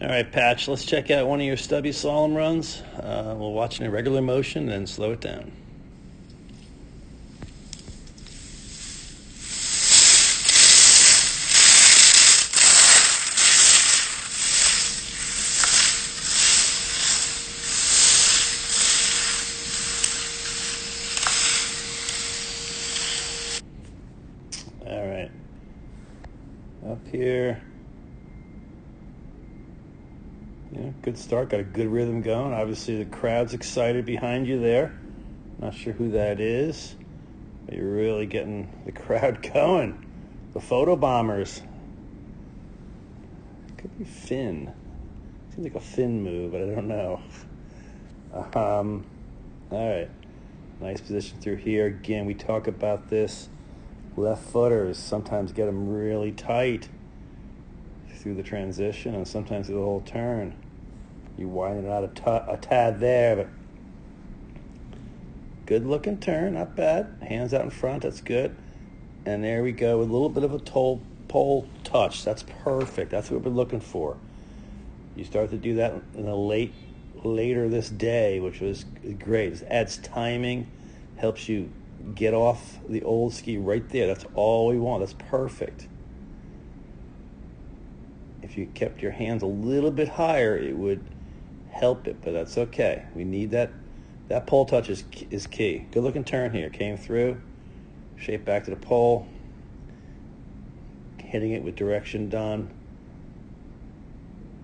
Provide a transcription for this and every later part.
All right, Patch, let's check out one of your stubby slalom runs. We'll watch in a regular motion and then slow it down. All right, up here. Yeah, good start, got a good rhythm going. Obviously the crowd's excited behind you there. Not sure who that is, but you're really getting the crowd going. The photo bombers. Could be Finn. Seems like a Finn move, but I don't know. All right, nice position through here. Again, we talk about this. Left footers sometimes get them really tight through the transition and sometimes through the whole turn. You widen it out a tad there, but good looking turn, not bad. Hands out in front, that's good. And there we go with a little bit of a pole touch. That's perfect. That's what we're looking for. You start to do that in the later this day, which was great. It adds timing, helps you get off the old ski right there. That's all we want. That's perfect. If you kept your hands a little bit higher, it would help it, but that's okay. We need that. That pole touch is key. Good looking turn here. Came through, shape back to the pole, hitting it with direction done.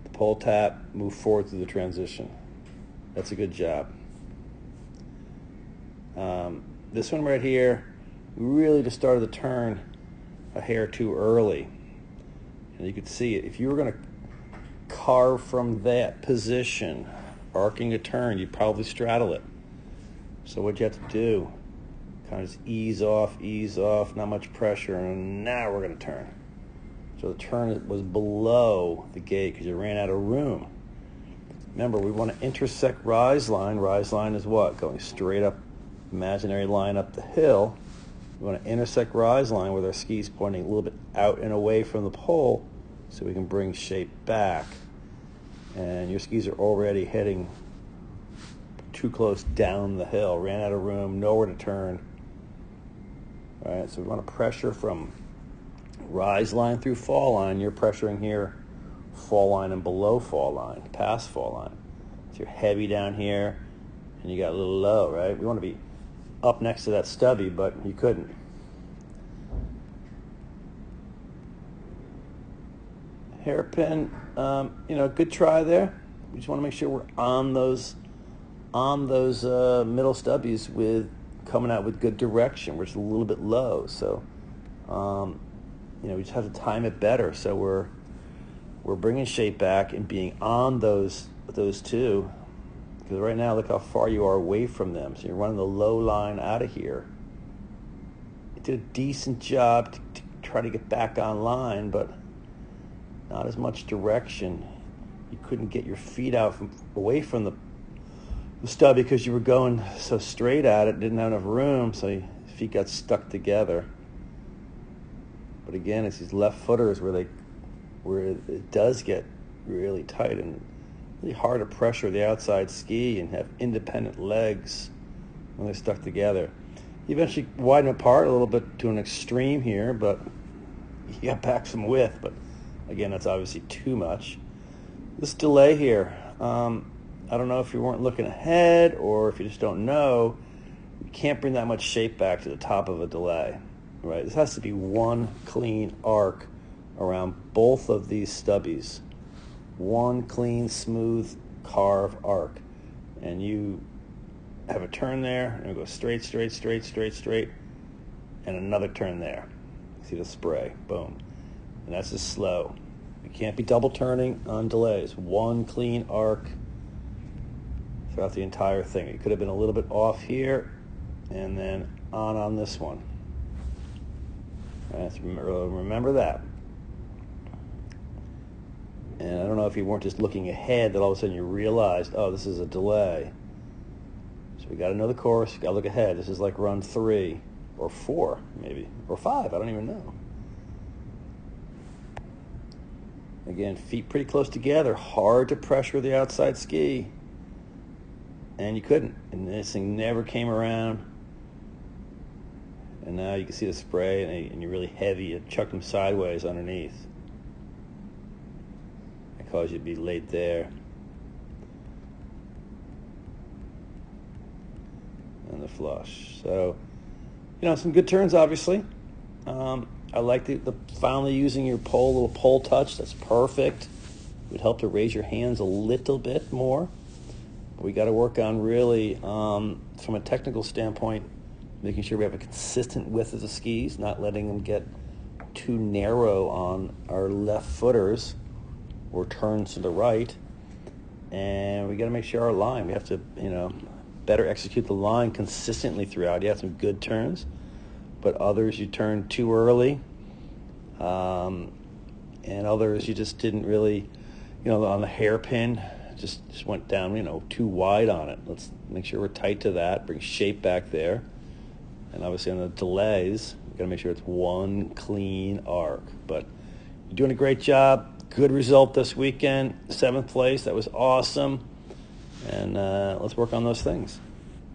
The pole tap, move forward through the transition. That's a good job. This one right here, we really just started the turn a hair too early. And you could see it. If you were going to carve from that position, arcing a turn, you'd probably straddle it. So what you have to do, kind of just ease off, not much pressure, and now we're going to turn. So the turn was below the gate because you ran out of room. Remember, we want to intersect rise line. Rise line is what? Going straight up, imaginary line up the hill. We want to intersect rise line with our skis pointing a little bit out and away from the pole so we can bring shape back. And your skis are already heading too close down the hill. Ran out of room, nowhere to turn. All right, so we want to pressure from rise line through fall line. You're pressuring here, fall line and below fall line, past fall line. So you're heavy down here, and you got a little low, right? We want to be up next to that stubby, but you couldn't. Hairpin, good try there. We just want to make sure we're on those middle stubbies with coming out with good direction. We're just a little bit low, so we just have to time it better. So we're bringing shape back and being on those two. Because right now, look how far you are away from them. So you're running the low line out of here. You did a decent job to try to get back on line, but not as much direction. You couldn't get your feet out away from the stub because you were going so straight at it, didn't have enough room, so your feet got stuck together. But again, it's these left footers where it does get really tight and really hard to pressure the outside ski and have independent legs when they're stuck together. You eventually widen apart a little bit to an extreme here, but you got back some width. But again, that's obviously too much. This delay here, I don't know if you weren't looking ahead or if you just don't know, you can't bring that much shape back to the top of a delay, right? This has to be one clean arc around both of these stubbies. One clean, smooth, carve arc. And you have a turn there, and it goes straight, and another turn there. See the spray, boom. And that's just slow. You can't be double turning on delays. One clean arc throughout the entire thing. It could have been a little bit off here, and then on this one. All right, so remember that. And I don't know if you weren't just looking ahead that all of a sudden you realized, oh, this is a delay. So we got to know the course. Got to look ahead. This is like run 3 or 4 maybe, or 5. I don't even know. Again, feet pretty close together, hard to pressure the outside ski. And you couldn't. And this thing never came around. And now you can see the spray, and you're really heavy. It chucked them sideways underneath. It caused you to be laid there. And the flush. So, some good turns, obviously. I like the finally using your little pole touch. That's perfect. It would help to raise your hands a little bit more. But we got to work on really, from a technical standpoint, making sure we have a consistent width of the skis, not letting them get too narrow on our left footers or turns to the right. And we got to make sure our line, we have to, better execute the line consistently throughout. You have some good turns, but others you turned too early, and others you just didn't really, on the hairpin, just went down, too wide on it. Let's make sure we're tight to that, bring shape back there. And obviously on the delays, we've got to make sure it's one clean arc. But you're doing a great job. Good result this weekend. 7th place. That was awesome. And let's work on those things.